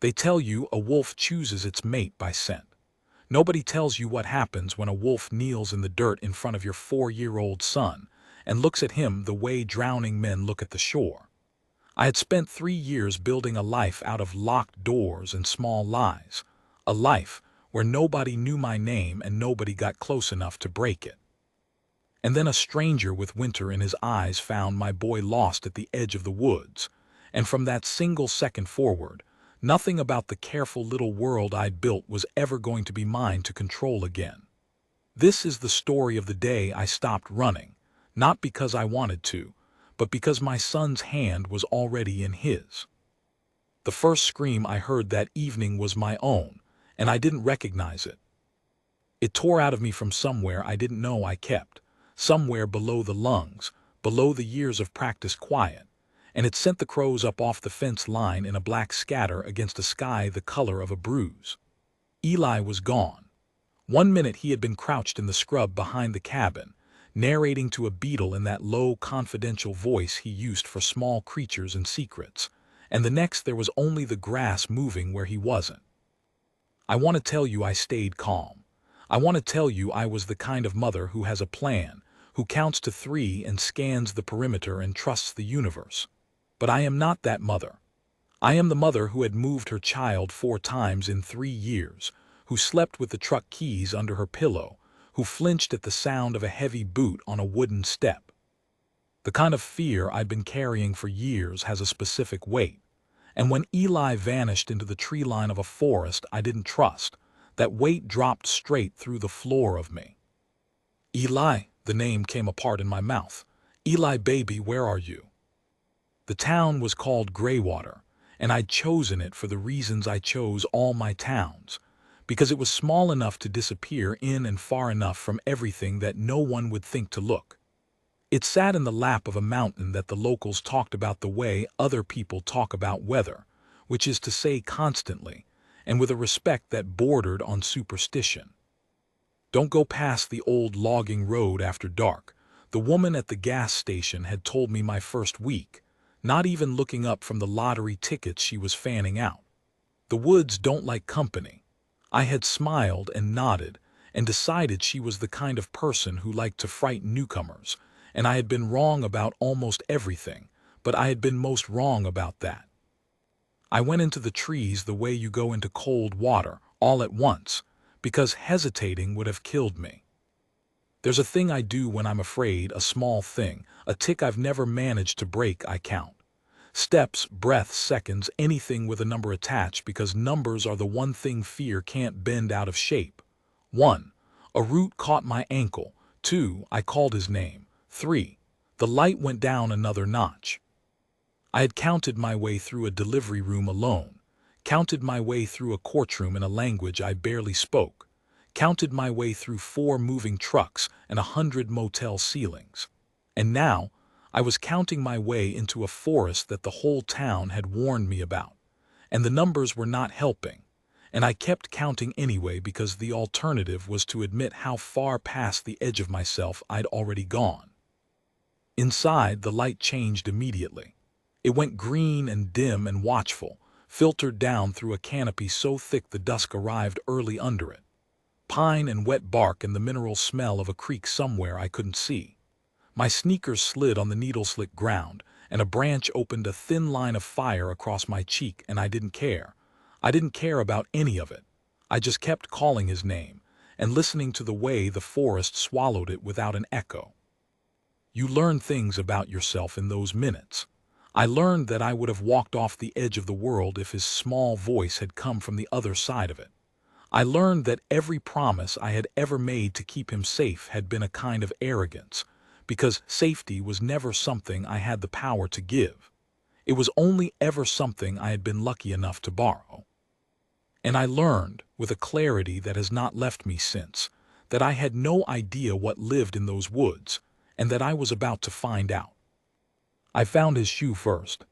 They tell you a wolf chooses its mate by scent. Nobody tells you what happens when a wolf kneels in the dirt in front of your 4-year-old son and looks at him the way drowning men look at the shore. I had spent 3 years building a life out of locked doors and small lies, a life where nobody knew my name and nobody got close enough to break it. And then a stranger with winter in his eyes found my boy lost at the edge of the woods, and from that single second forward, nothing about the careful little world I'd built was ever going to be mine to control again. This is the story of the day I stopped running, not because I wanted to, but because my son's hand was already in his. The first scream I heard that evening was my own, and I didn't recognize it. It tore out of me from somewhere I didn't know I kept, somewhere below the lungs, below the years of practiced quiet, and it sent the crows up off the fence line in a black scatter against a sky the color of a bruise. Eli was gone. 1 minute he had been crouched in the scrub behind the cabin, narrating to a beetle in that low, confidential voice he used for small creatures and secrets, and the next there was only the grass moving where he wasn't. I want to tell you I stayed calm. I want to tell you I was the kind of mother who has a plan, who counts to 3 and scans the perimeter and trusts the universe. But I am not that mother. I am the mother who had moved her child 4 times in 3 years, who slept with the truck keys under her pillow, who flinched at the sound of a heavy boot on a wooden step. The kind of fear I'd been carrying for years has a specific weight, and when Eli vanished into the tree line of a forest I didn't trust, that weight dropped straight through the floor of me. Eli, the name came apart in my mouth. Eli, baby, where are you? The town was called Greywater, and I'd chosen it for the reasons I chose all my towns, because it was small enough to disappear in and far enough from everything that no one would think to look. It sat in the lap of a mountain that the locals talked about the way other people talk about weather, which is to say constantly, and with a respect that bordered on superstition. Don't go past the old logging road after dark. The woman at the gas station had told me my first week, not even looking up from the lottery tickets she was fanning out. The woods don't like company. I had smiled and nodded and decided she was the kind of person who liked to frighten newcomers, and I had been wrong about almost everything, but I had been most wrong about that. I went into the trees the way you go into cold water, all at once, because hesitating would have killed me. There's a thing I do when I'm afraid, a small thing, a tick I've never managed to break. I count steps, breaths, seconds, anything with a number attached, because numbers are the one thing fear can't bend out of shape. 1. A root caught my ankle. 2. I called his name. 3. The light went down another notch. I had counted my way through a delivery room alone, counted my way through a courtroom in a language I barely spoke, counted my way through 4 moving trucks and 100 motel ceilings. And now, I was counting my way into a forest that the whole town had warned me about, and the numbers were not helping, and I kept counting anyway because the alternative was to admit how far past the edge of myself I'd already gone. Inside, the light changed immediately. It went green and dim and watchful, filtered down through a canopy so thick the dusk arrived early under it. Pine and wet bark and the mineral smell of a creek somewhere I couldn't see. My sneakers slid on the needle-slick ground, and a branch opened a thin line of fire across my cheek, and I didn't care. I didn't care about any of it. I just kept calling his name, and listening to the way the forest swallowed it without an echo. You learn things about yourself in those minutes. I learned that I would have walked off the edge of the world if his small voice had come from the other side of it. I learned that every promise I had ever made to keep him safe had been a kind of arrogance, because safety was never something I had the power to give. It was only ever something I had been lucky enough to borrow. And I learned, with a clarity that has not left me since, that I had no idea what lived in those woods, and that I was about to find out. I found his shoe first.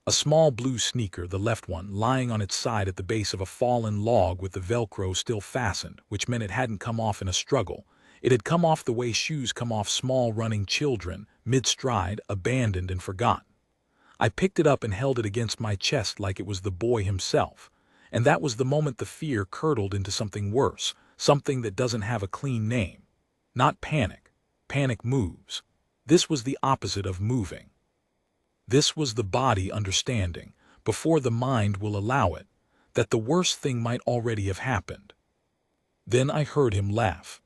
A small blue sneaker, the left one, lying on its side at the base of a fallen log with the Velcro still fastened, which meant it hadn't come off in a struggle. It had come off the way shoes come off small running children, mid-stride, abandoned and forgotten. I picked it up and held it against my chest like it was the boy himself. And that was the moment the fear curdled into something worse, something that doesn't have a clean name. Not panic. Panic moves. This was the opposite of moving. This was the body understanding, before the mind will allow it, that the worst thing might already have happened. Then I heard him laugh.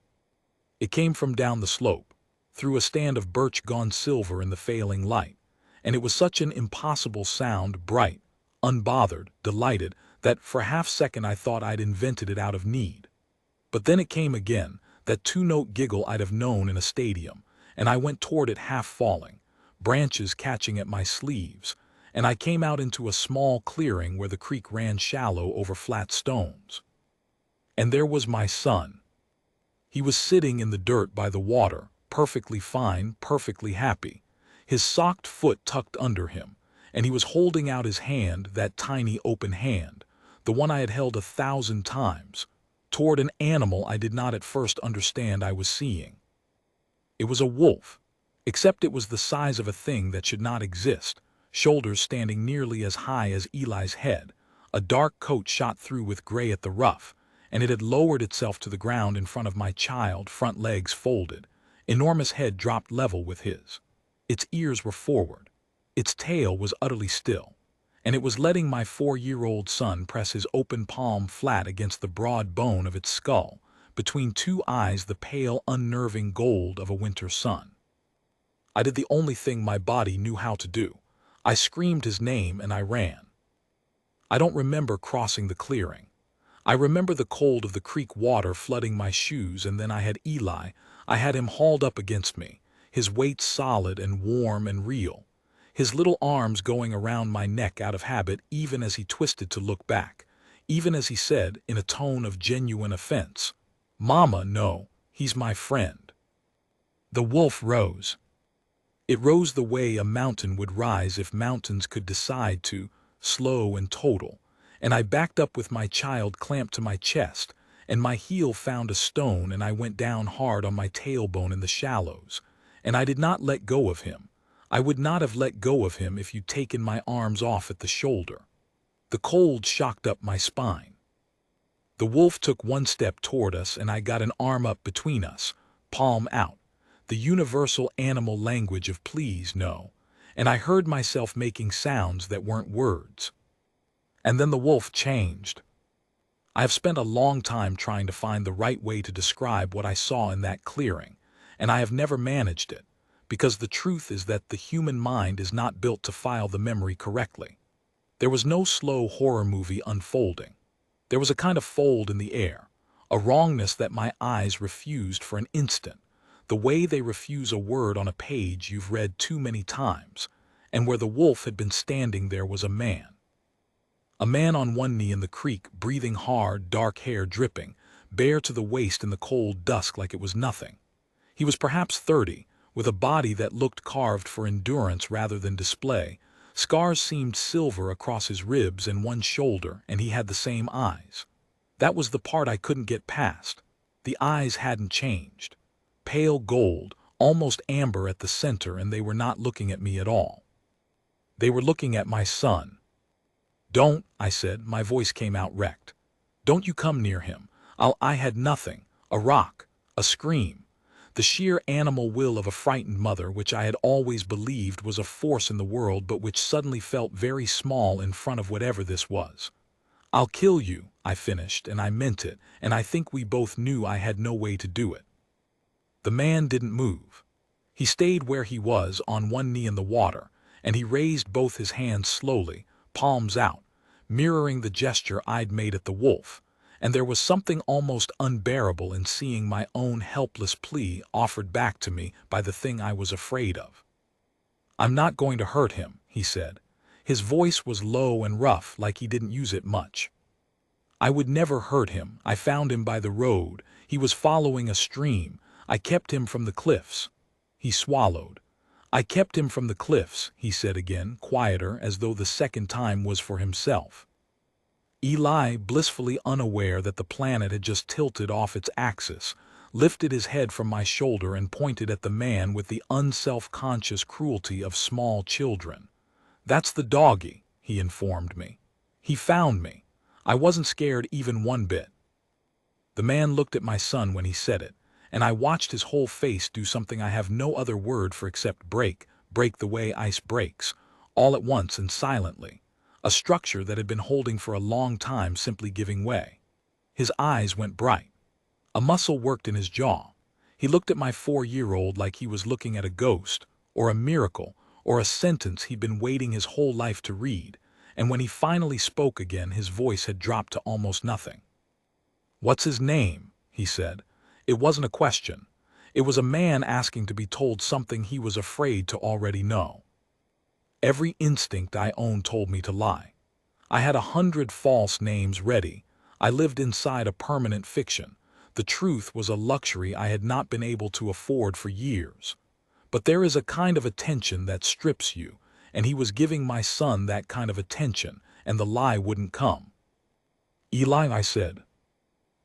It came from down the slope, through a stand of birch gone silver in the failing light, and it was such an impossible sound, bright, unbothered, delighted, that for a half-second I thought I'd invented it out of need. But then it came again, that two-note giggle I'd have known in a stadium, and I went toward it half-falling, branches catching at my sleeves, and I came out into a small clearing where the creek ran shallow over flat stones. And there was my son. He was sitting in the dirt by the water, perfectly fine, perfectly happy, his socked foot tucked under him, and he was holding out his hand, that tiny open hand, the one I had held 1,000 times, toward an animal I did not at first understand I was seeing. It was a wolf, except it was the size of a thing that should not exist, shoulders standing nearly as high as Eli's head, a dark coat shot through with gray at the ruff, and it had lowered itself to the ground in front of my child, front legs folded, enormous head dropped level with his. Its ears were forward. Its tail was utterly still, and it was letting my 4-year-old son press his open palm flat against the broad bone of its skull, between two eyes the pale, unnerving gold of a winter sun. I did the only thing my body knew how to do. I screamed his name and I ran. I don't remember crossing the clearing. I remember the cold of the creek water flooding my shoes, and then I had Eli. I had him hauled up against me, his weight solid and warm and real, his little arms going around my neck out of habit even as he twisted to look back, even as he said, in a tone of genuine offense, "Mama, no, he's my friend." The wolf rose. It rose the way a mountain would rise if mountains could decide to, slow and total, and I backed up with my child clamped to my chest, and my heel found a stone, and I went down hard on my tailbone in the shallows, and I did not let go of him. I would not have let go of him if you'd taken my arms off at the shoulder. The cold shocked up my spine. The wolf took one step toward us, and I got an arm up between us, palm out, the universal animal language of please, no, and I heard myself making sounds that weren't words. And then the wolf changed. I have spent a long time trying to find the right way to describe what I saw in that clearing, and I have never managed it, because the truth is that the human mind is not built to file the memory correctly. There was no slow horror movie unfolding. There was a kind of fold in the air, a wrongness that my eyes refused for an instant, the way they refuse a word on a page you've read too many times, and where the wolf had been standing there was a man. A man on one knee in the creek, breathing hard, dark hair dripping, bare to the waist in the cold dusk like it was nothing. He was perhaps 30, with a body that looked carved for endurance rather than display. Scars seemed silver across his ribs and one shoulder, and he had the same eyes. That was the part I couldn't get past. The eyes hadn't changed. Pale gold, almost amber at the center, and they were not looking at me at all. They were looking at my son. "Don't," I said, my voice came out wrecked. "Don't you come near him. I had nothing, a rock, a scream, the sheer animal will of a frightened mother, which I had always believed was a force in the world, but which suddenly felt very small in front of whatever this was. "I'll kill you," I finished, and I meant it, and I think we both knew I had no way to do it. The man didn't move. He stayed where he was, on one knee in the water, and he raised both his hands slowly, palms out, mirroring the gesture I'd made at the wolf, and there was something almost unbearable in seeing my own helpless plea offered back to me by the thing I was afraid of. "I'm not going to hurt him," he said. His voice was low and rough, like he didn't use it much. "I would never hurt him. I found him by the road. He was following a stream. I kept him from the cliffs." He swallowed. "I kept him from the cliffs," he said again, quieter, as though the second time was for himself. Eli, blissfully unaware that the planet had just tilted off its axis, lifted his head from my shoulder and pointed at the man with the unself-conscious cruelty of small children. "That's the doggy," he informed me. "He found me. I wasn't scared even one bit." The man looked at my son when he said it, and I watched his whole face do something I have no other word for except break the way ice breaks, all at once and silently. A structure that had been holding for a long time simply giving way. His eyes went bright. A muscle worked in his jaw. He looked at my 4-year-old like he was looking at a ghost, or a miracle, or a sentence he'd been waiting his whole life to read, and when he finally spoke again, his voice had dropped to almost nothing. "What's his name?" he said. It wasn't a question. It was a man asking to be told something he was afraid to already know. Every instinct I owned told me to lie. I had 100 false names ready. I lived inside a permanent fiction. The truth was a luxury I had not been able to afford for years. But there is a kind of attention that strips you, and he was giving my son that kind of attention, and the lie wouldn't come. "Eli," I said.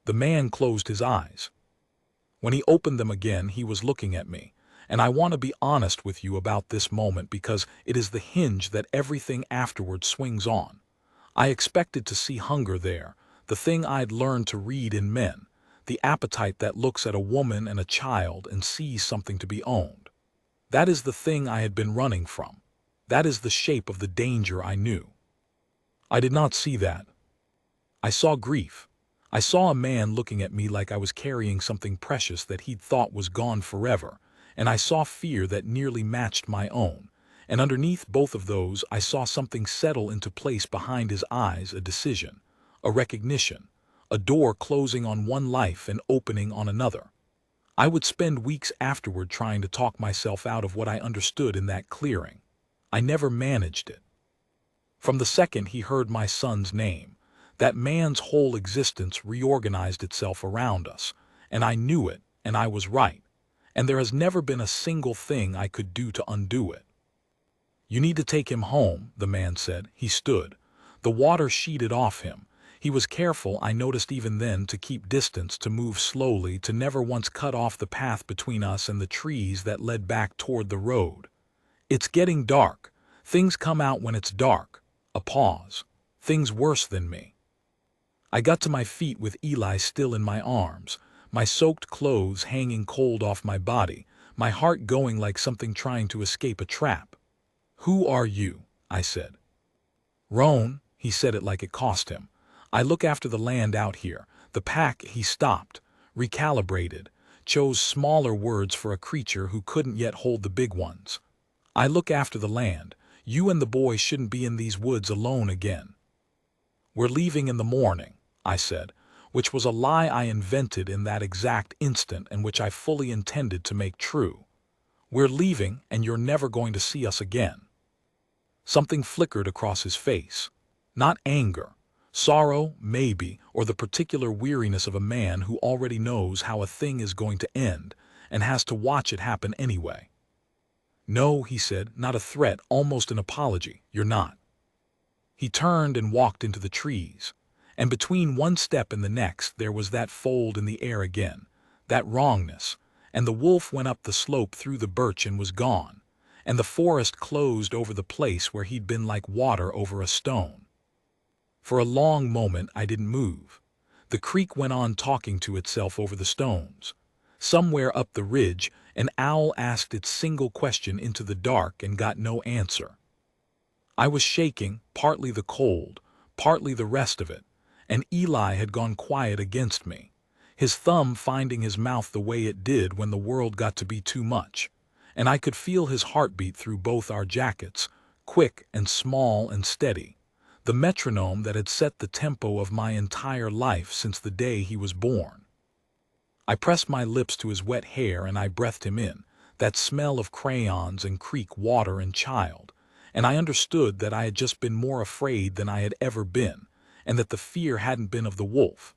The man closed his eyes. When he opened them again, he was looking at me, and I want to be honest with you about this moment because it is the hinge that everything afterward swings on. I expected to see hunger there, the thing I'd learned to read in men, the appetite that looks at a woman and a child and sees something to be owned. That is the thing I had been running from. That is the shape of the danger I knew. I did not see that. I saw grief. I saw a man looking at me like I was carrying something precious that he'd thought was gone forever, and I saw fear that nearly matched my own, and underneath both of those I saw something settle into place behind his eyes, a decision, a recognition, a door closing on one life and opening on another. I would spend weeks afterward trying to talk myself out of what I understood in that clearing. I never managed it. From the second he heard my son's name, that man's whole existence reorganized itself around us, and I knew it, and I was right, and there has never been a single thing I could do to undo it. "You need to take him home," the man said. He stood. The water sheeted off him. He was careful, I noticed even then, to keep distance, to move slowly, to never once cut off the path between us and the trees that led back toward the road. "It's getting dark. Things come out when it's dark." A pause. "Things worse than me." I got to my feet with Eli still in my arms, my soaked clothes hanging cold off my body, my heart going like something trying to escape a trap. "Who are you?" I said. "Roan," he said it like it cost him. "I look after the land out here. The pack," he stopped, recalibrated, chose smaller words for a creature who couldn't yet hold the big ones. "I look after the land. You and the boy shouldn't be in these woods alone again." "We're leaving in the morning," I said, which was a lie I invented in that exact instant and which I fully intended to make true. "We're leaving, and you're never going to see us again." Something flickered across his face. Not anger. Sorrow, maybe, or the particular weariness of a man who already knows how a thing is going to end and has to watch it happen anyway. "No," he said, not a threat, almost an apology. "You're not." He turned and walked into the trees. And between one step and the next there was that fold in the air again, that wrongness, and the wolf went up the slope through the birch and was gone, and the forest closed over the place where he'd been like water over a stone. For a long moment I didn't move. The creek went on talking to itself over the stones. Somewhere up the ridge, an owl asked its single question into the dark and got no answer. I was shaking, partly the cold, partly the rest of it, and Eli had gone quiet against me, his thumb finding his mouth the way it did when the world got to be too much, and I could feel his heartbeat through both our jackets, quick and small and steady, the metronome that had set the tempo of my entire life since the day he was born. I pressed my lips to his wet hair and I breathed him in, that smell of crayons and creek water and child, and I understood that I had just been more afraid than I had ever been, and that the fear hadn't been of the wolf.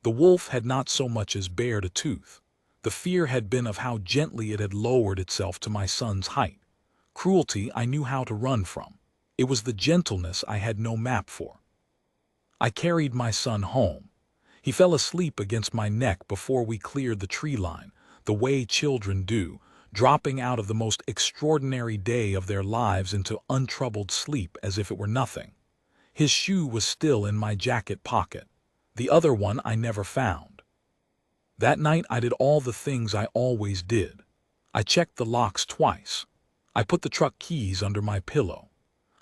The wolf had not so much as bared a tooth. The fear had been of how gently it had lowered itself to my son's height. Cruelty I knew how to run from. It was the gentleness I had no map for. I carried my son home. He fell asleep against my neck before we cleared the tree line, the way children do, dropping out of the most extraordinary day of their lives into untroubled sleep as if it were nothing. His shoe was still in my jacket pocket. The other one I never found. That night I did all the things I always did. I checked the locks twice. I put the truck keys under my pillow.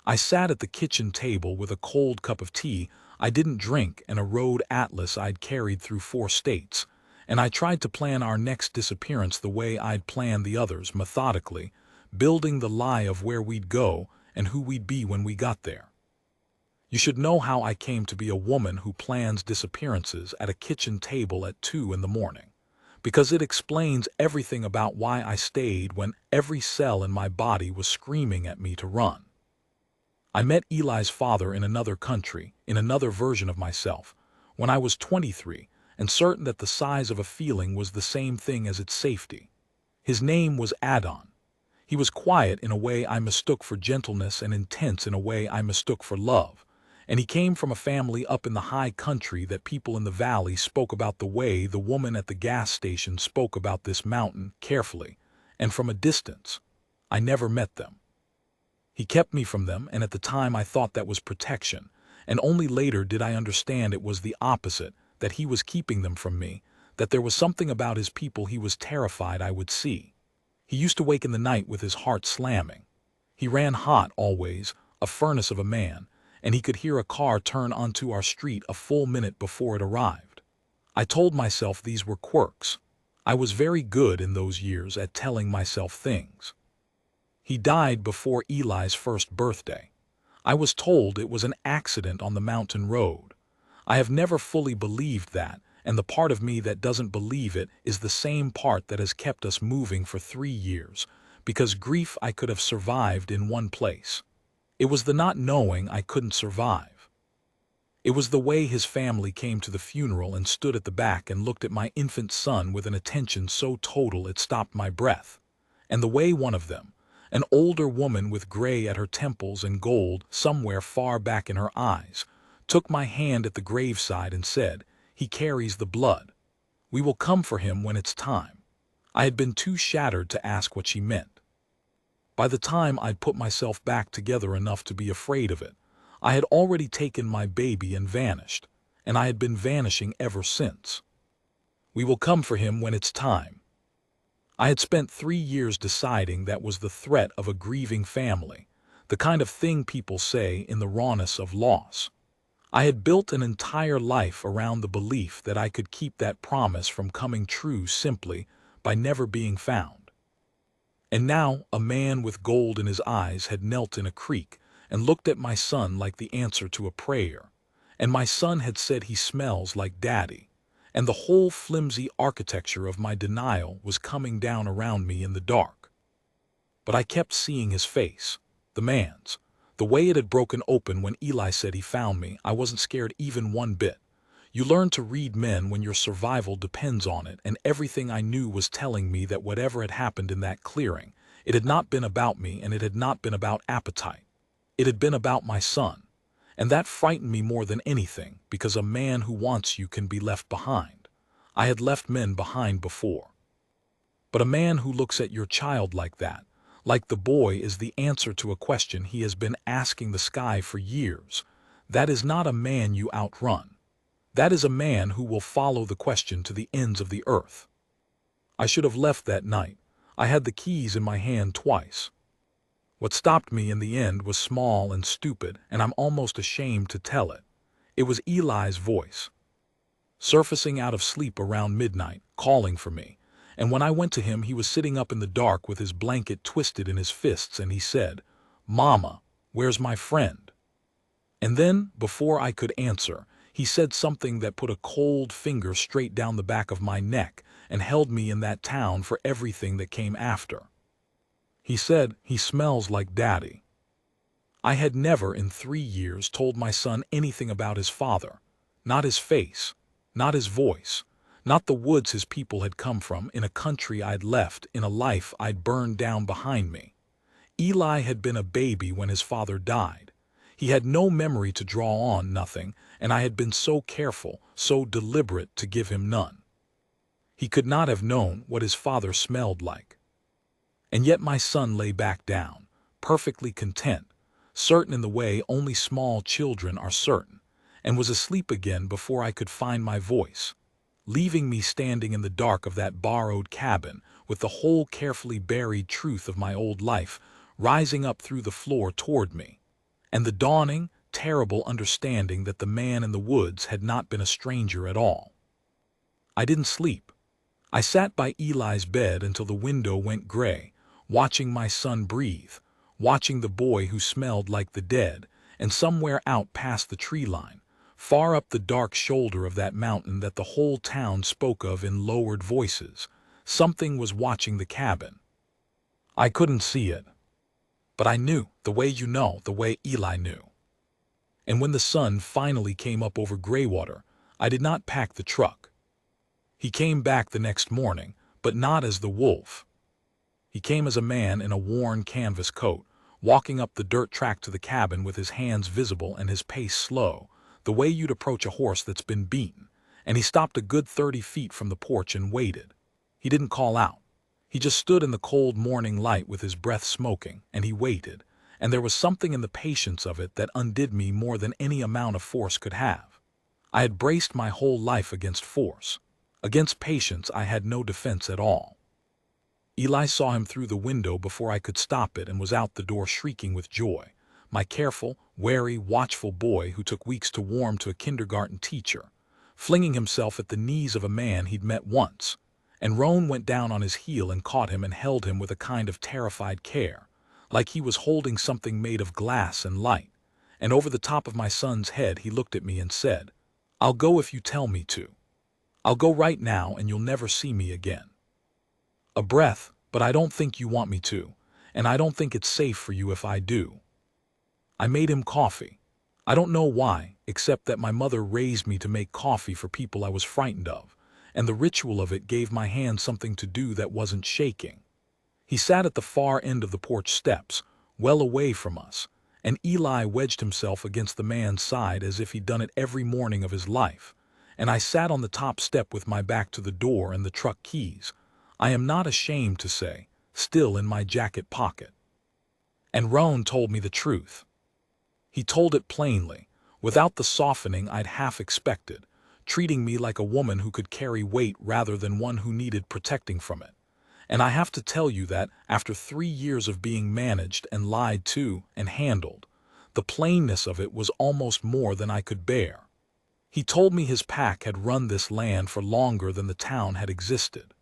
I sat at the kitchen table with a cold cup of tea I didn't drink and a road atlas I'd carried through 4 states, and I tried to plan our next disappearance the way I'd planned the others, methodically, building the lie of where we'd go and who we'd be when we got there. You should know how I came to be a woman who plans disappearances at a kitchen table at 2 in the morning, because it explains everything about why I stayed when every cell in my body was screaming at me to run. I met Eli's father in another country, in another version of myself, when I was 23, and certain that the size of a feeling was the same thing as its safety. His name was Adon. He was quiet in a way I mistook for gentleness and intense in a way I mistook for love, and he came from a family up in the high country that people in the valley spoke about the way the woman at the gas station spoke about this mountain carefully, and from a distance. I never met them. He kept me from them, and at the time I thought that was protection, and only later did I understand it was the opposite, that he was keeping them from me, that there was something about his people he was terrified I would see. He used to wake in the night with his heart slamming. He ran hot always, a furnace of a man, and he could hear a car turn onto our street a full minute before it arrived. I told myself these were quirks. I was very good in those years at telling myself things. He died before Eli's first birthday. I was told it was an accident on the mountain road. I have never fully believed that, and the part of me that doesn't believe it is the same part that has kept us moving for 3 years, because grief I could have survived in one place. It was the not knowing I couldn't survive. It was the way his family came to the funeral and stood at the back and looked at my infant son with an attention so total it stopped my breath. And the way one of them, an older woman with gray at her temples and gold somewhere far back in her eyes, took my hand at the graveside and said, "He carries the blood. We will come for him when it's time." I had been too shattered to ask what she meant. By the time I'd put myself back together enough to be afraid of it, I had already taken my baby and vanished, and I had been vanishing ever since. We will come for him when it's time. I had spent 3 years deciding that was the threat of a grieving family, the kind of thing people say in the rawness of loss. I had built an entire life around the belief that I could keep that promise from coming true simply by never being found. And now a man with gold in his eyes had knelt in a creek and looked at my son like the answer to a prayer, and my son had said he smells like Daddy, and the whole flimsy architecture of my denial was coming down around me in the dark. But I kept seeing his face, the man's, the way it had broken open when Eli said he found me. I wasn't scared even one bit. You learn to read men when your survival depends on it, and everything I knew was telling me that whatever had happened in that clearing, it had not been about me and it had not been about appetite. It had been about my son. And that frightened me more than anything, because a man who wants you can be left behind. I had left men behind before. But a man who looks at your child like that, like the boy is the answer to a question he has been asking the sky for years, that is not a man you outrun. That is a man who will follow the question to the ends of the earth. I should have left that night. I had the keys in my hand twice. What stopped me in the end was small and stupid, and I'm almost ashamed to tell it. It was Eli's voice, surfacing out of sleep around midnight, calling for me. And when I went to him, he was sitting up in the dark with his blanket twisted in his fists, and he said, "Mama, where's my friend?" And then, before I could answer, he said something that put a cold finger straight down the back of my neck and held me in that town for everything that came after. He said, "He smells like Daddy." I had never in 3 years told my son anything about his father, not his face, not his voice, not the woods his people had come from, in a country I'd left, in a life I'd burned down behind me. Eli had been a baby when his father died. He had no memory to draw on, nothing, and I had been so careful, so deliberate to give him none. He could not have known what his father smelled like. And yet my son lay back down, perfectly content, certain in the way only small children are certain, and was asleep again before I could find my voice, leaving me standing in the dark of that borrowed cabin with the whole carefully buried truth of my old life rising up through the floor toward me, and the dawning, terrible understanding that the man in the woods had not been a stranger at all. I didn't sleep. I sat by Eli's bed until the window went gray, watching my son breathe, watching the boy who smelled like the dead, and somewhere out past the tree line, far up the dark shoulder of that mountain that the whole town spoke of in lowered voices, something was watching the cabin. I couldn't see it, but I knew, the way you know, the way Eli knew. And when the sun finally came up over Graywater, I did not pack the truck. He came back the next morning, but not as the wolf. He came as a man in a worn canvas coat, walking up the dirt track to the cabin with his hands visible and his pace slow, the way you'd approach a horse that's been beaten, and he stopped a good 30 feet from the porch and waited. He didn't call out. He just stood in the cold morning light with his breath smoking, and he waited, and there was something in the patience of it that undid me more than any amount of force could have. I had braced my whole life against force. Against patience I had no defense at all. Eli saw him through the window before I could stop it and was out the door shrieking with joy, my careful, wary, watchful boy who took weeks to warm to a kindergarten teacher, flinging himself at the knees of a man he'd met once, and Roan went down on his heel and caught him and held him with a kind of terrified care, like he was holding something made of glass and light, and over the top of my son's head he looked at me and said, "I'll go if you tell me to. I'll go right now and you'll never see me again." A breath, "But I don't think you want me to, and I don't think it's safe for you if I do." I made him coffee. I don't know why, except that my mother raised me to make coffee for people I was frightened of, and the ritual of it gave my hand something to do that wasn't shaking. He sat at the far end of the porch steps, well away from us, and Eli wedged himself against the man's side as if he'd done it every morning of his life, and I sat on the top step with my back to the door and the truck keys, I am not ashamed to say, still in my jacket pocket. And Roan told me the truth. He told it plainly, without the softening I'd half expected, treating me like a woman who could carry weight rather than one who needed protecting from it. And I have to tell you that, after 3 years of being managed and lied to and handled, the plainness of it was almost more than I could bear. He told me his pack had run this land for longer than the town had existed.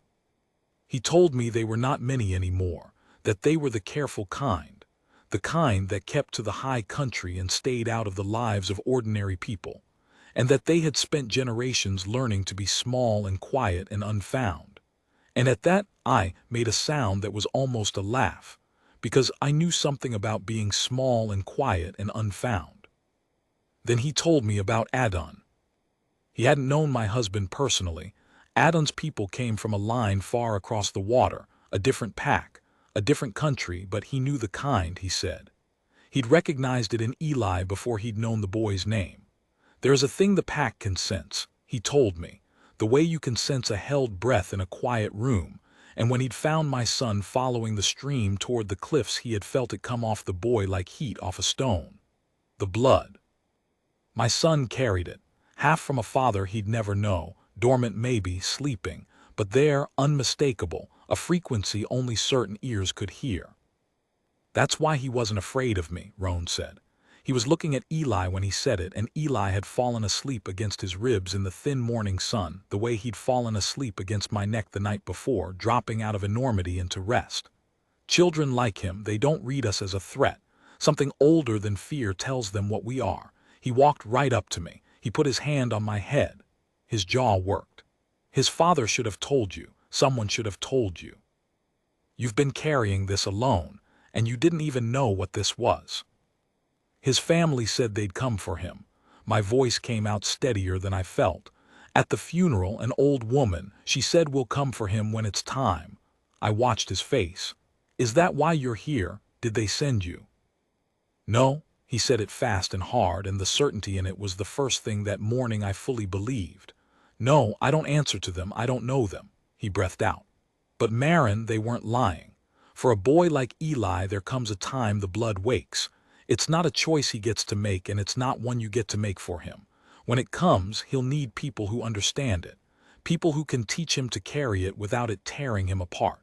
He told me they were not many anymore, that they were the careful kind, the kind that kept to the high country and stayed out of the lives of ordinary people, and that they had spent generations learning to be small and quiet and unfound. And at that I made a sound that was almost a laugh, because I knew something about being small and quiet and unfound. Then he told me about Adon. He hadn't known my husband personally. Adon's people came from a line far across the water, a different pack, a different country, but he knew the kind, he said. He'd recognized it in Eli before he'd known the boy's name. There is a thing the pack can sense, he told me, the way you can sense a held breath in a quiet room, and when he'd found my son following the stream toward the cliffs he had felt it come off the boy like heat off a stone. The blood. My son carried it, half from a father he'd never know, dormant maybe, sleeping, but there, unmistakable, a frequency only certain ears could hear. That's why he wasn't afraid of me, Roan said. He was looking at Eli when he said it, and Eli had fallen asleep against his ribs in the thin morning sun, the way he'd fallen asleep against my neck the night before, dropping out of enormity into rest. Children like him, they don't read us as a threat. Something older than fear tells them what we are. He walked right up to me. He put his hand on my head. His jaw worked. His father should have told you. Someone should have told you. You've been carrying this alone, and you didn't even know what this was. His family said they'd come for him. My voice came out steadier than I felt. At the funeral, an old woman, she said we'll come for him when it's time. I watched his face. Is that why you're here? Did they send you? No, he said it fast and hard, and the certainty in it was the first thing that morning I fully believed. No, I don't answer to them, I don't know them, he breathed out. But Marin, they weren't lying. For a boy like Eli, there comes a time the blood wakes. It's not a choice he gets to make, and it's not one you get to make for him. When it comes, he'll need people who understand it, people who can teach him to carry it without it tearing him apart.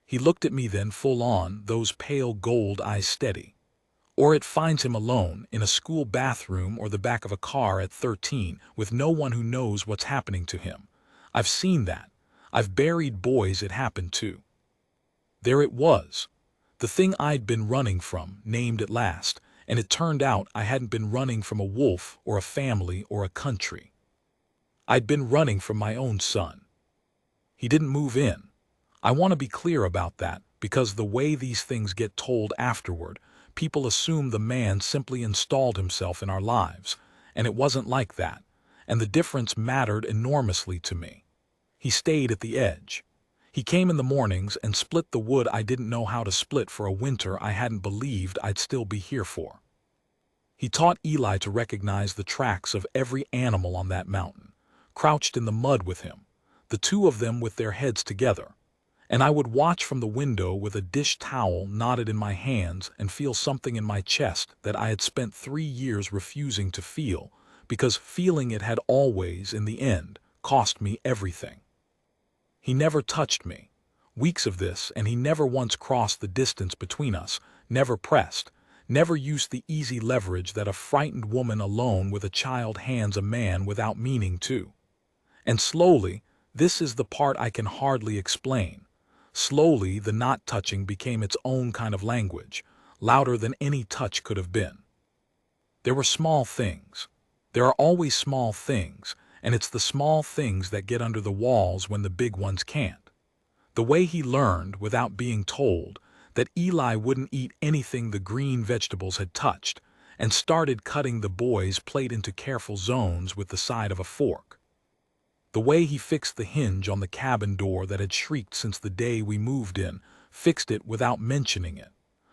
He looked at me then full on, those pale gold eyes steady. Or it finds him alone, in a school bathroom or the back of a car at 13, with no one who knows what's happening to him. I've seen that. I've buried boys it happened to. There it was. The thing I'd been running from, named at last, and it turned out I hadn't been running from a wolf or a family or a country. I'd been running from my own son. He didn't move in. I want to be clear about that, because the way these things get told afterward, people assume the man simply installed himself in our lives, and it wasn't like that, and the difference mattered enormously to me. He stayed at the edge. He came in the mornings and split the wood I didn't know how to split for a winter I hadn't believed I'd still be here for. He taught Eli to recognize the tracks of every animal on that mountain, crouched in the mud with him, the two of them with their heads together. And I would watch from the window with a dish towel knotted in my hands and feel something in my chest that I had spent 3 years refusing to feel, because feeling it had always, in the end, cost me everything. He never touched me. Weeks of this, and he never once crossed the distance between us, never pressed, never used the easy leverage that a frightened woman alone with a child hands a man without meaning to. And slowly, this is the part I can hardly explain. Slowly, the not touching became its own kind of language, louder than any touch could have been. There were small things. There are always small things, and it's the small things that get under the walls when the big ones can't. The way he learned, without being told, that Eli wouldn't eat anything the green vegetables had touched, and started cutting the boy's plate into careful zones with the side of a fork. The way he fixed the hinge on the cabin door that had shrieked since the day we moved in, fixed it without mentioning it,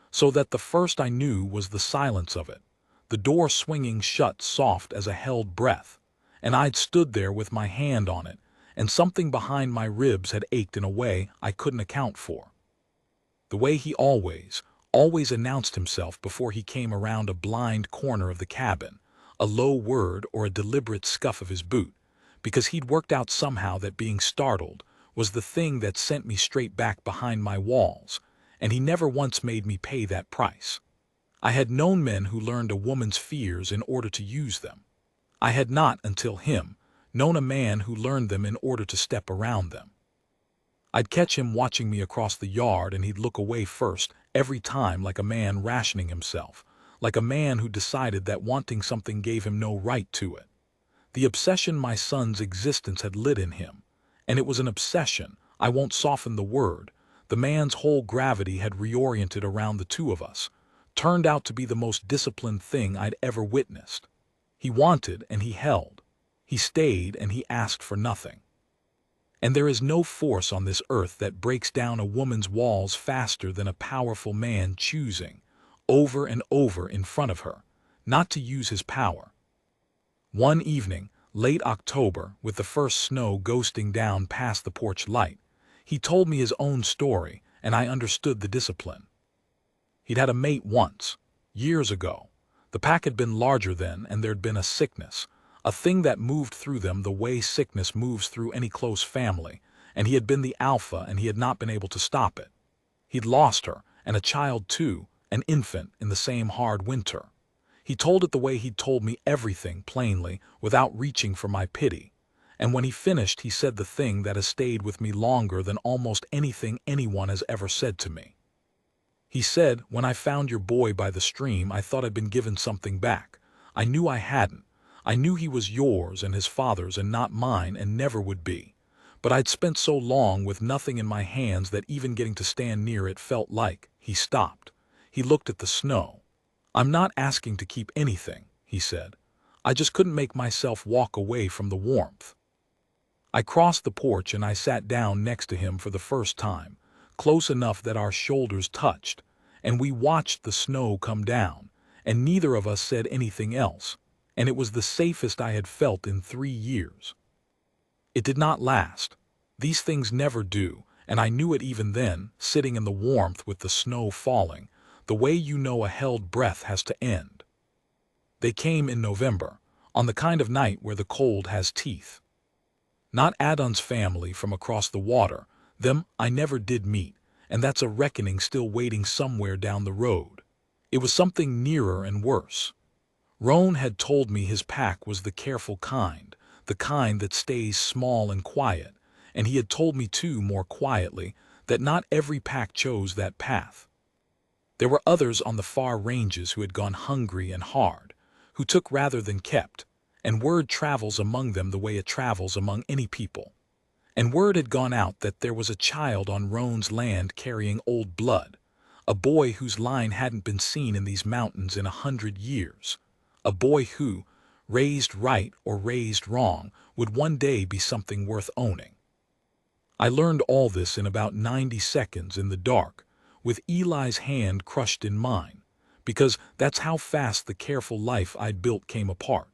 so that the first I knew was the silence of it, the door swinging shut soft as a held breath, and I'd stood there with my hand on it, and something behind my ribs had ached in a way I couldn't account for. The way he always announced himself before he came around a blind corner of the cabin, a low word or a deliberate scuff of his boot, because he'd worked out somehow that being startled was the thing that sent me straight back behind my walls, and he never once made me pay that price. I had known men who learned a woman's fears in order to use them. I had not, until him, known a man who learned them in order to step around them. I'd catch him watching me across the yard, and he'd look away first, every time, like a man rationing himself, like a man who decided that wanting something gave him no right to it. The obsession my son's existence had lit in him, and it was an obsession, I won't soften the word, the man's whole gravity had reoriented around the two of us, turned out to be the most disciplined thing I'd ever witnessed. He wanted and he held. He stayed and he asked for nothing. And there is no force on this earth that breaks down a woman's walls faster than a powerful man choosing, over and over in front of her, not to use his power. One evening, late October, with the first snow ghosting down past the porch light, he told me his own story, and I understood the discipline. He'd had a mate once, years ago. The pack had been larger then, and there'd been a sickness, a thing that moved through them the way sickness moves through any close family, and he had been the alpha and he had not been able to stop it. He'd lost her, and a child too, an infant, in the same hard winter. He told it the way he'd told me everything, plainly, without reaching for my pity. And when he finished, he said the thing that has stayed with me longer than almost anything anyone has ever said to me. He said, "When I found your boy by the stream, I thought I'd been given something back. I knew I hadn't. I knew he was yours and his father's and not mine and never would be. But I'd spent so long with nothing in my hands that even getting to stand near it felt like—" He stopped. He looked at the snow. "I'm not asking to keep anything," he said. "I just couldn't make myself walk away from the warmth." I crossed the porch and I sat down next to him for the first time, close enough that our shoulders touched, and we watched the snow come down, and neither of us said anything else, and it was the safest I had felt in 3 years. It did not last. These things never do, And I knew it even then, sitting in the warmth with the snow falling, the way you know a held breath has to end. They came in November, on the kind of night where the cold has teeth. Not Adon's family from across the water, them I never did meet, and that's a reckoning still waiting somewhere down the road. It was something nearer and worse. Roan had told me his pack was the kind that stays small and quiet, and he had told me too, more quietly, that not every pack chose that path. There were others on the far ranges who had gone hungry and hard, who took rather than kept, and word travels among them the way it travels among any people. And word had gone out that there was a child on Roan's land carrying old blood, a boy whose line hadn't been seen in these mountains in 100 years, a boy who, raised right or raised wrong, would one day be something worth owning. I learned all this in about 90 seconds in the dark, with Eli's hand crushed in mine, because that's how fast the careful life I'd built came apart.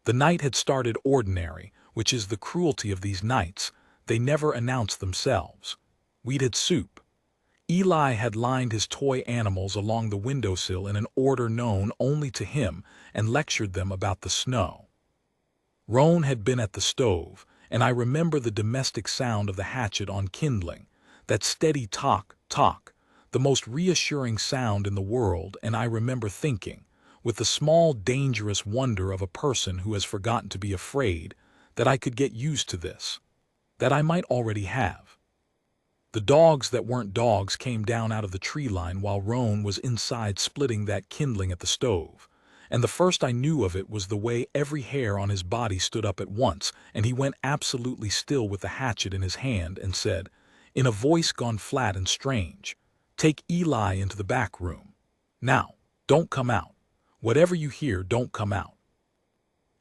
The night had started ordinary, which is the cruelty of these nights. They never announce themselves. We'd had soup. Eli had lined his toy animals along the windowsill in an order known only to him and lectured them about the snow. Roan had been at the stove, and I remember the domestic sound of the hatchet on kindling, that steady tock, tock, the most reassuring sound in the world, and I remember thinking, with the small dangerous wonder of a person who has forgotten to be afraid, that I could get used to this, that I might already have. The dogs that weren't dogs came down out of the tree line while Roan was inside splitting that kindling at the stove, and the first I knew of it was the way every hair on his body stood up at once, and he went absolutely still with the hatchet in his hand and said, in a voice gone flat and strange, "Take Eli into the back room. Now, don't come out. Whatever you hear, don't come out."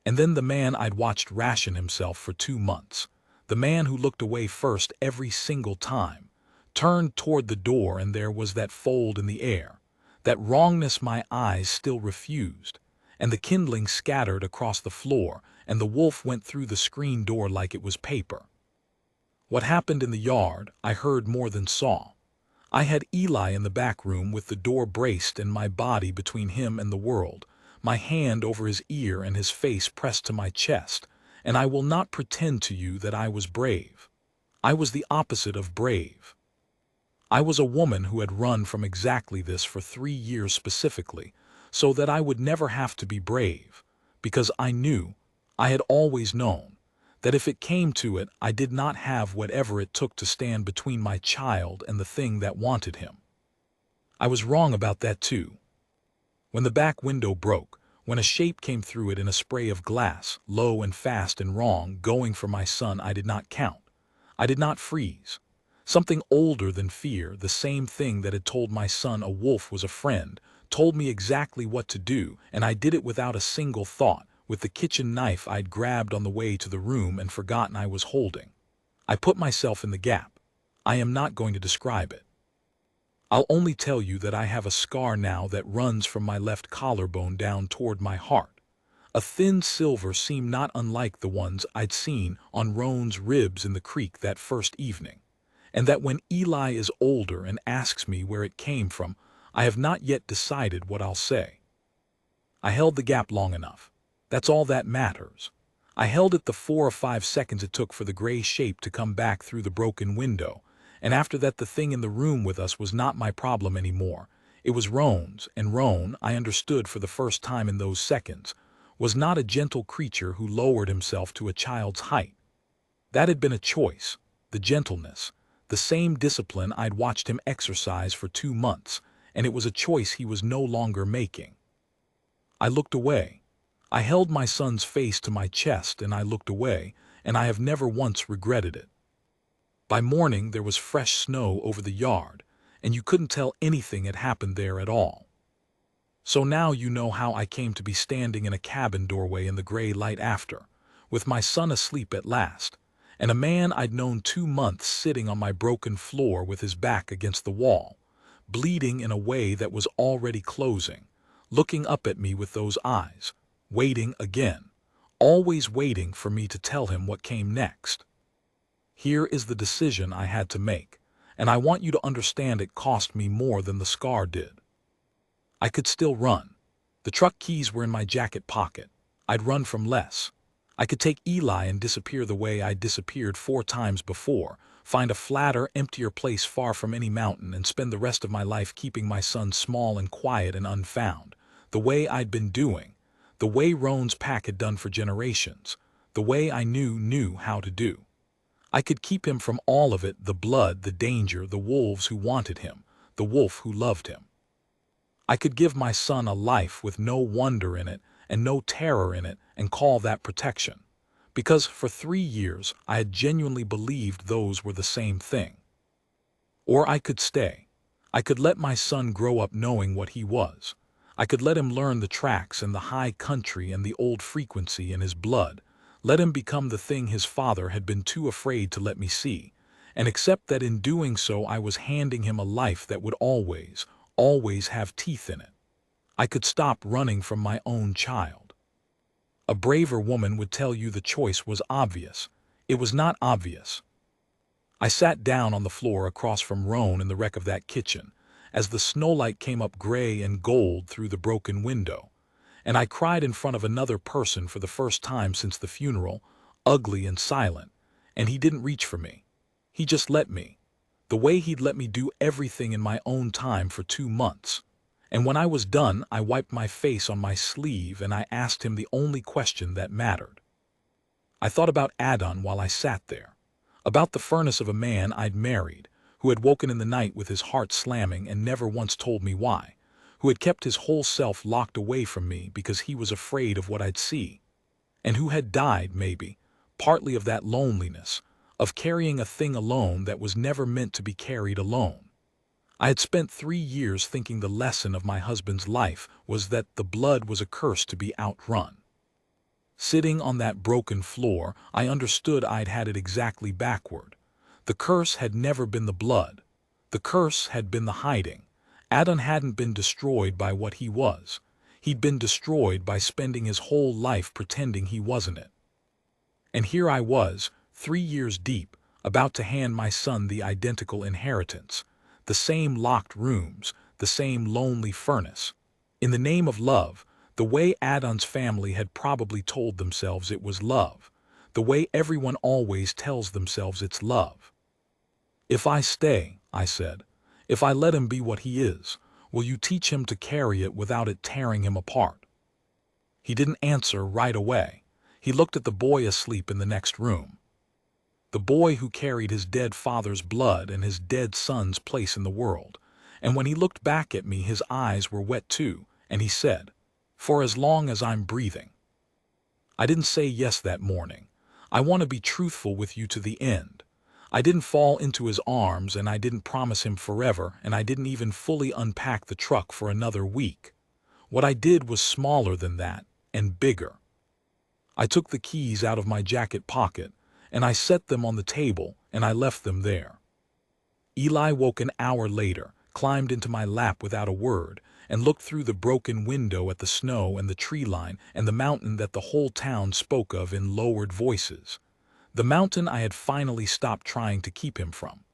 And then the man I'd watched ration himself for 2 months, the man who looked away first every single time, turned toward the door, and there was that fold in the air, that wrongness my eyes still refused, and the kindling scattered across the floor, and the wolf went through the screen door like it was paper. What happened in the yard, I heard more than saw. I had Eli in the back room with the door braced and my body between him and the world, my hand over his ear and his face pressed to my chest, and I will not pretend to you that I was brave. I was the opposite of brave. I was a woman who had run from exactly this for 3 years specifically, so that I would never have to be brave, because I knew, I had always known, that if it came to it, I did not have whatever it took to stand between my child and the thing that wanted him. I was wrong about that too. When the back window broke, when a shape came through it in a spray of glass, low and fast and wrong, going for my son, I did not count. I did not freeze. Something older than fear, the same thing that had told my son a wolf was a friend, told me exactly what to do, and I did it without a single thought, with the kitchen knife I'd grabbed on the way to the room and forgotten I was holding. I put myself in the gap. I am not going to describe it. I'll only tell you that I have a scar now that runs from my left collarbone down toward my heart. A thin silver seam not unlike the ones I'd seen on Roan's ribs in the creek that first evening, and that when Eli is older and asks me where it came from, I have not yet decided what I'll say. I held the gap long enough. That's all that matters. I held it the 4 or 5 seconds it took for the gray shape to come back through the broken window, and after that the thing in the room with us was not my problem anymore. It was Roan's, and Roan, I understood for the first time in those seconds, was not a gentle creature who lowered himself to a child's height. That had been a choice, the gentleness, the same discipline I'd watched him exercise for 2 months, and it was a choice he was no longer making. I looked away. I held my son's face to my chest and I looked away, and I have never once regretted it. By morning there was fresh snow over the yard, and you couldn't tell anything had happened there at all. So now you know how I came to be standing in a cabin doorway in the gray light after, with my son asleep at last, and a man I'd known 2 months sitting on my broken floor with his back against the wall, bleeding in a way that was already closing, looking up at me with those eyes, waiting again, always waiting for me to tell him what came next. Here is the decision I had to make, and I want you to understand it cost me more than the scar did. I could still run. The truck keys were in my jacket pocket. I'd run from less. I could take Eli and disappear the way I'd disappeared 4 times before, find a flatter, emptier place far from any mountain, and spend the rest of my life keeping my son small and quiet and unfound, the way I'd been doing, the way Roan's pack had done for generations, the way I knew how to do. I could keep him from all of it, the blood, the danger, the wolves who wanted him, the wolf who loved him. I could give my son a life with no wonder in it and no terror in it and call that protection. Because for 3 years I had genuinely believed those were the same thing. Or I could stay. I could let my son grow up knowing what he was. I could let him learn the tracks and the high country and the old frequency in his blood, let him become the thing his father had been too afraid to let me see, and accept that in doing so I was handing him a life that would always have teeth in it. I could stop running from my own child. A braver woman would tell you the choice was obvious. It was not obvious. I sat down on the floor across from Roan in the wreck of that kitchen, as the snowlight came up gray and gold through the broken window, and I cried in front of another person for the first time since the funeral, ugly and silent, and he didn't reach for me. He just let me, the way he'd let me do everything in my own time for 2 months. And when I was done, I wiped my face on my sleeve and I asked him the only question that mattered. I thought about Adon while I sat there, about the furnace of a man I'd married, who had woken in the night with his heart slamming and never once told me why, who had kept his whole self locked away from me because he was afraid of what I'd see, and who had died, maybe, partly of that loneliness, of carrying a thing alone that was never meant to be carried alone. I had spent 3 years thinking the lesson of my husband's life was that the blood was a curse to be outrun. Sitting on that broken floor, I understood I'd had it exactly backward. The curse had never been the blood. The curse had been the hiding. Adon hadn't been destroyed by what he was. He'd been destroyed by spending his whole life pretending he wasn't it. And here I was, 3 years deep, about to hand my son the identical inheritance, the same locked rooms, the same lonely furnace. In the name of love, the way Adon's family had probably told themselves it was love, the way everyone always tells themselves it's love. If I stay, I said, if I let him be what he is, will you teach him to carry it without it tearing him apart? He didn't answer right away. He looked at the boy asleep in the next room. The boy who carried his dead father's blood and his dead son's place in the world. And when he looked back at me, his eyes were wet too, and he said, "For as long as I'm breathing." I didn't say yes that morning. I want to be truthful with you to the end. I didn't fall into his arms, and I didn't promise him forever, and I didn't even fully unpack the truck for another week. What I did was smaller than that, and bigger. I took the keys out of my jacket pocket, and I set them on the table, and I left them there. Eli woke an hour later, climbed into my lap without a word, and looked through the broken window at the snow and the tree line and the mountain that the whole town spoke of in lowered voices. The mountain I had finally stopped trying to keep him from.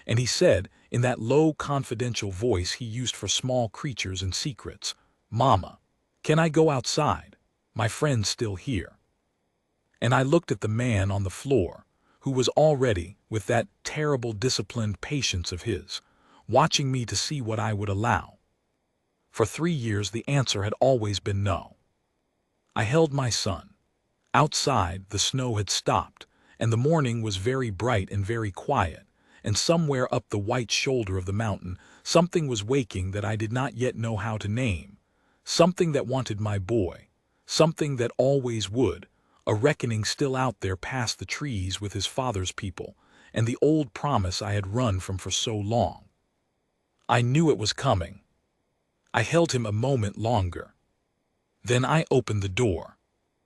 And he said, in that low, confidential voice he used for small creatures and secrets, "Mama, can I go outside? My friend's still here." And I looked at the man on the floor, who was already, with that terrible disciplined patience of his, watching me to see what I would allow. For 3 years the answer had always been no. I held my son. Outside, the snow had stopped, and the morning was very bright and very quiet, and somewhere up the white shoulder of the mountain something was waking that I did not yet know how to name, something that wanted my boy, something that always would, a reckoning still out there past the trees with his father's people, and the old promise I had run from for so long. I knew it was coming. I held him a moment longer. Then I opened the door.